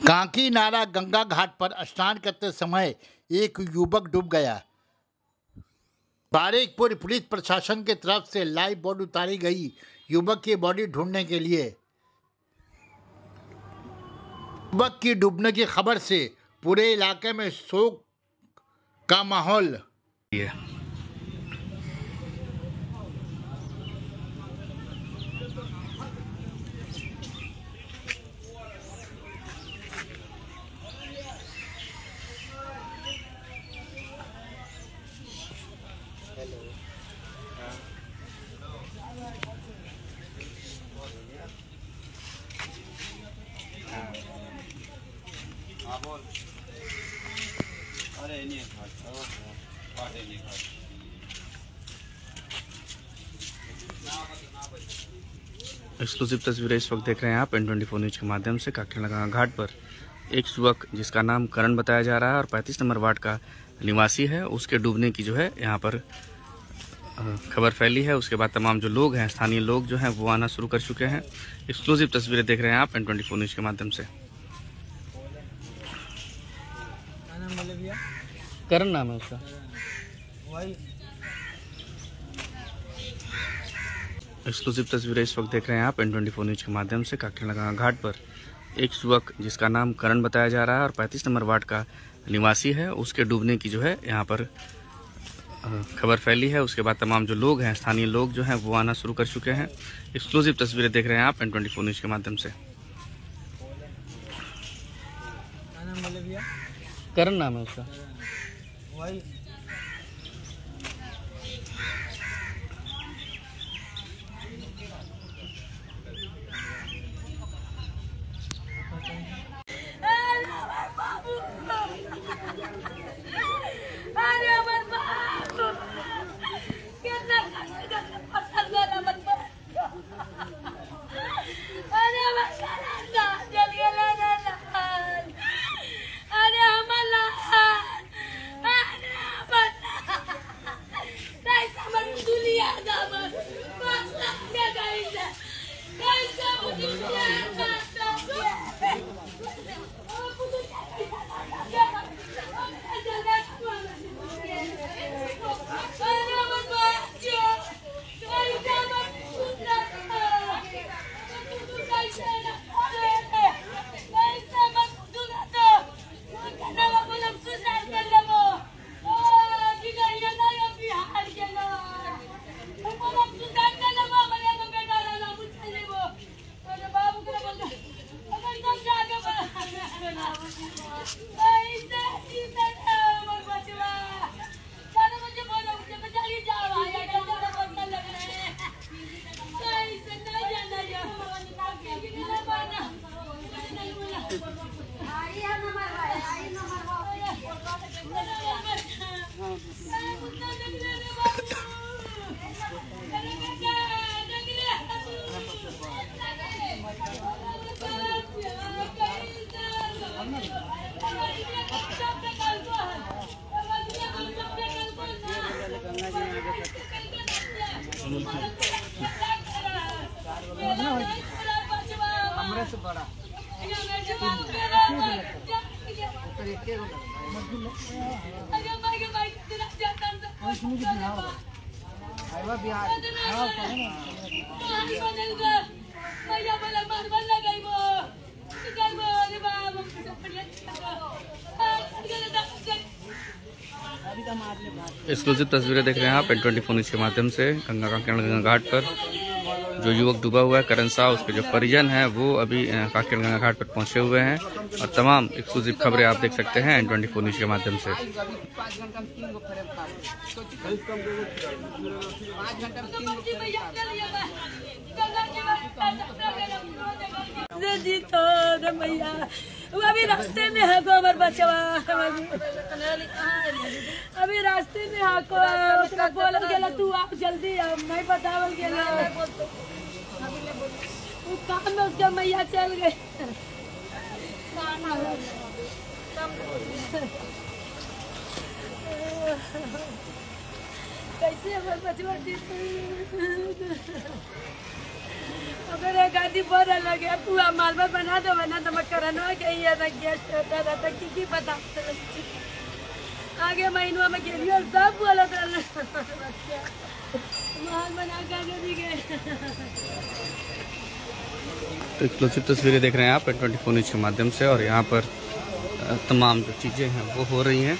कांकी नाला गंगा घाट पर स्नान करते समय एक युवक डूब गया। बारिकपुर पुलिस प्रशासन की तरफ से लाइव बोट उतारी गई युवक की बॉडी ढूंढने के लिए। युवक की डूबने की खबर से पूरे इलाके में शोक का माहौल। अरे नहीं एक्सक्लूसिव तस्वीरें इस वक्त देख रहे हैं आप N24 न्यूज के माध्यम से। काकीनाडा घाट पर एक युवक जिसका नाम करण बताया जा रहा है और 35 नंबर वार्ड का निवासी है, उसके डूबने की जो है यहाँ पर खबर फैली है। उसके बाद तमाम जो लोग हैं, स्थानीय लोग जो हैं, वो आना शुरू कर चुके हैं। एक्सक्लूसिव तस्वीरें देख रहे हैं आप N24 न्यूज के माध्यम से। करण नाम है उसका। एक्सक्लूसिव तस्वीरें इस वक्त देख रहे हैं आप N24 न्यूज के माध्यम से। काकीनाडा घाट पर एक युवक जिसका नाम करण बताया जा रहा है और 35 नंबर वार्ड का निवासी है, उसके डूबने की जो है यहाँ पर खबर फैली है। उसके बाद तमाम जो लोग हैं, स्थानीय लोग जो हैं, वो आना शुरू कर चुके हैं। एक्सक्लूसिव तस्वीरें देख रहे हैं आप N24 न्यूज के माध्यम से। करण नाम है उसका। एक्सक्लूसिव तस्वीरें देख रहे हैं आप N24 न्यूज के माध्यम से। काकीनाडा घाट पर जो युवक डूबा हुआ है करण साह, उसके जो परिजन हैं वो अभी काकीनाडा घाट पर पहुंचे हुए हैं और तमाम एक्सक्लूसिव खबरें आप देख सकते हैं N24 न्यूज के माध्यम से। अभी रास्ते में है को हमार बचवा, अभी रास्ते में है को ओकरा बोलल गेला तू आ जल्दी आ, नहीं बतावल गेला वो काम में उसका मैया चल गए। कैसे हमारे बचवा अगर एक आदमी बहुत अलग है पूरा मालवा बना दो बना तो मैं करनवा के ये तक गेस्ट होता रहता की पता आगे महीनों में गेली और सब बोला था माल बना के आगे भी गए। तो एक्सक्लूसिव तस्वीरें देख रहे हैं आप N24 न्यूज़ के माध्यम से और यहाँ पर तमाम जो चीज़ें हैं वो हो रही हैं।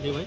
जी भाई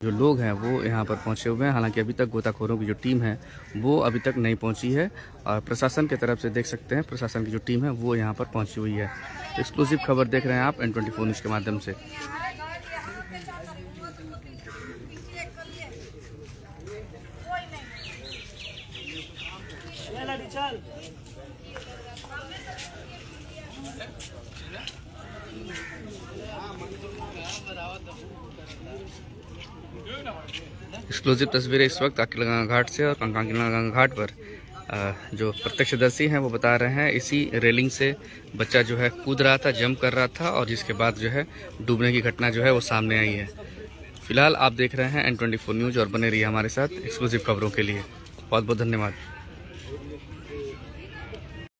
जो लोग हैं वो यहाँ पर पहुँचे हुए हैं। हालांकि अभी तक गोताखोरों की जो टीम है वो अभी तक नहीं पहुँची है और प्रशासन की तरफ से देख सकते हैं प्रशासन की जो टीम है वो यहाँ पर पहुँची हुई है। तो एक्सक्लूसिव खबर देख रहे हैं आप N24 न्यूज़ के माध्यम से। एक्सक्लूसिव तस्वीरें इस वक्त काकीलगंगा घाट से और काकीलगंगा घाट पर जो प्रत्यक्षदर्शी हैं वो बता रहे हैं इसी रेलिंग से बच्चा जो है कूद रहा था, जंप कर रहा था और जिसके बाद जो है डूबने की घटना जो है वो सामने आई है। फिलहाल आप देख रहे हैं N24 न्यूज़ और बने रहिए हमारे साथ एक्सक्लूसिव खबरों के लिए। बहुत बहुत धन्यवाद।